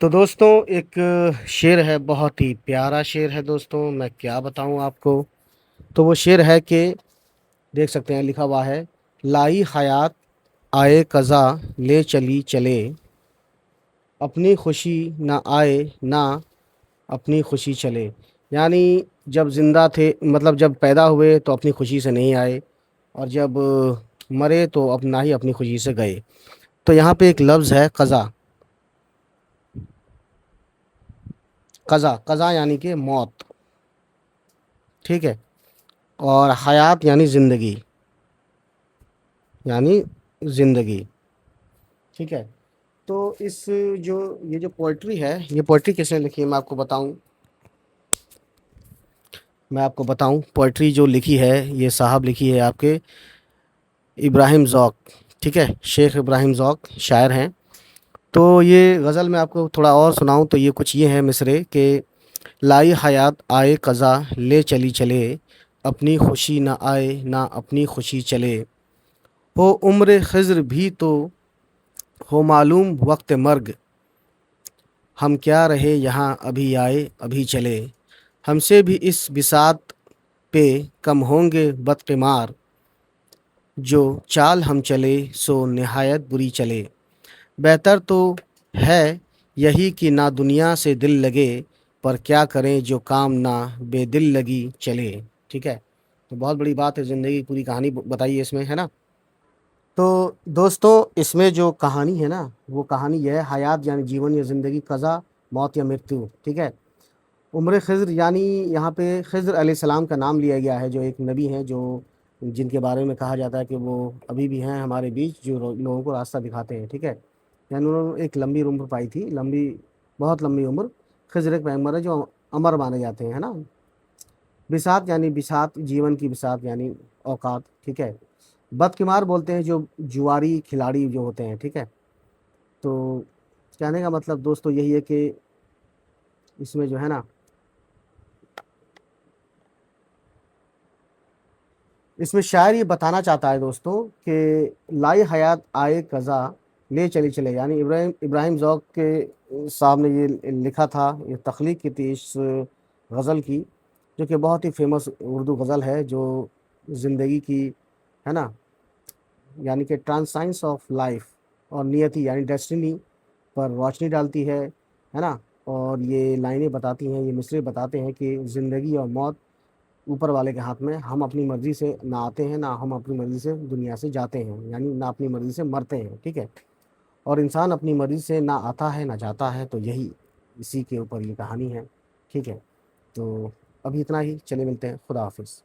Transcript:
تو دوستوں ایک شعر ہے، بہت ہی پیارا شعر ہے دوستوں، میں کیا بتاؤں آپ کو۔ تو وہ شعر ہے کہ دیکھ سکتے ہیں، لکھا ہوا ہے: لائی حیات آئے قضا لے چلی چلے، اپنی خوشی نہ آئے نہ اپنی خوشی چلے۔ یعنی جب زندہ تھے، مطلب جب پیدا ہوئے تو اپنی خوشی سے نہیں آئے، اور جب مرے تو نہ ہی اپنی خوشی سے گئے۔ تو یہاں پہ ایک لفظ ہے قضا۔ قضا قضا یعنی کہ موت، ٹھیک ہے، اور حیات یعنی زندگی، یعنی زندگی، ٹھیک ہے۔ تو یہ جو پوئٹری ہے، یہ پوئٹری کس نے لکھی ہے میں آپ کو بتاؤں پوئٹری جو لکھی ہے، یہ صاحب لکھی ہے آپ کے ابراہیم ذوق، ٹھیک ہے، شیخ ابراہیم ذوق شاعر ہیں۔ تو یہ غزل میں آپ کو تھوڑا اور سناؤں تو یہ کچھ یہ ہے مصرے کہ: لائی حیات آئے قضا لے چلی چلے، اپنی خوشی نہ آئے نہ اپنی خوشی چلے، ہو عمر خضر بھی تو ہو معلوم وقت مرگ، ہم کیا رہے یہاں ابھی آئے ابھی چلے، ہم سے بھی اس بساط پہ کم ہوں گے بدقمار، جو چال ہم چلے سو نہایت بری چلے، بہتر تو ہے یہی کہ نہ دنیا سے دل لگے، پر کیا کریں جو کام نہ بے دل لگی چلے، ٹھیک ہے۔ تو بہت بڑی بات ہے، زندگی کی پوری کہانی بتائیے اس میں، ہے نا۔ تو دوستوں اس میں جو کہانی ہے نا، وہ کہانی یہ ہے: حیات یعنی جیون یا زندگی، قضا موت یا مرتیو، ٹھیک ہے۔ عمر خضر یعنی یہاں پہ خضر علیہ السلام کا نام لیا گیا ہے، جو ایک نبی ہیں، جن کے بارے میں کہا جاتا ہے کہ وہ ابھی بھی ہیں ہمارے بیچ، جو لوگوں کو راستہ دکھاتے ہیں، ٹھیک ہے۔ یعنی انہوں نے ایک لمبی عمر پائی تھی، بہت لمبی عمر۔ خضر ایک پیغمبر ہے جو امر مانے جاتے ہیں، ہے نا۔ بساط یعنی بساط، جیون کی بساط یعنی اوقات، ٹھیک ہے۔ بدقمار بولتے ہیں جو جواری کھلاڑی جو ہوتے ہیں، ٹھیک ہے۔ تو کہنے کا مطلب دوستو یہی ہے کہ اس میں جو ہے نا، اس میں شاعر یہ بتانا چاہتا ہے دوستوں کہ لائی حیات آئے قضا لے چلی چلے، یعنی ابراہیم ذوق کے صاحب نے یہ لکھا تھا، یہ تخلیق کی تھی اس غزل کی، جو کہ بہت ہی فیمس اردو غزل ہے، جو زندگی کی، ہے نا، یعنی کہ ٹرانس سائنس آف لائف اور نیتی یعنی ڈیسٹنی پر روشنی ڈالتی ہے نا۔ اور یہ لائنیں بتاتی ہیں، یہ مصرے بتاتے ہیں کہ زندگی اور موت اوپر والے کے ہاتھ میں، ہم اپنی مرضی سے نہ آتے ہیں، نہ ہم اپنی مرضی سے دنیا سے جاتے ہیں، یعنی نہ اپنی مرضی سے مرتے ہیں، ٹھیک ہے۔ اور انسان اپنی مرضی سے نہ آتا ہے نہ جاتا ہے، تو اسی کے اوپر یہ کہانی ہے، ٹھیک ہے۔ تو ابھی اتنا ہی، چلے ملتے ہیں، خدا حافظ۔